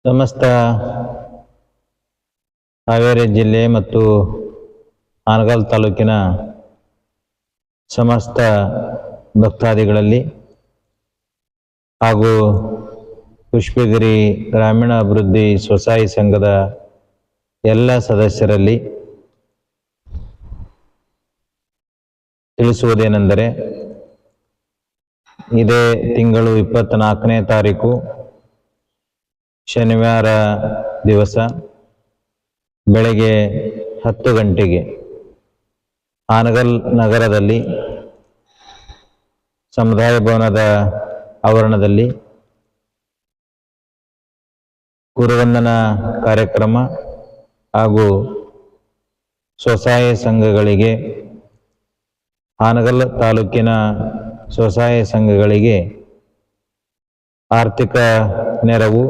ಸಮಸ್ತ ಹಾವೇರಿ ಜಿಲ್ಲೆ ಮತ್ತು ಹಾನಗಲ್ ತಾಲೂಕಿನ ಸಮಸ್ತ ಭಕ್ತಾದಿಗಳಲ್ಲಿ ಹಾಗೂ ಪುಷ್ಪಗಿರಿ ಗ್ರಾಮೀಣ ಅಭಿವೃದ್ಧಿ ಸ್ವಸಹಾಯ ಸಂಘದ ಎಲ್ಲ ಸದಸ್ಯರಲ್ಲಿ ತಿಳಿಸುವುದೇನೆಂದರೆ, ಇದೇ ತಿಂಗಳು 24ನೇ ತಾರೀಕು ಶನಿವಾರ ದಿವಸ ಬೆಳಗ್ಗೆ 10 ಗಂಟೆಗೆ ಹಾನಗಲ್ ನಗರದಲ್ಲಿ ಸಮುದಾಯ ಭವನದ ಆವರಣದಲ್ಲಿ ಗುರುವಂದನಾ ಕಾರ್ಯಕ್ರಮ ಹಾಗೂ ಸ್ವಸಹಾಯ ಸಂಘಗಳಿಗೆ, ಹಾನಗಲ್ ತಾಲೂಕಿನ ಸ್ವಸಹಾಯ ಸಂಘಗಳಿಗೆ ಆರ್ಥಿಕ ನೆರವು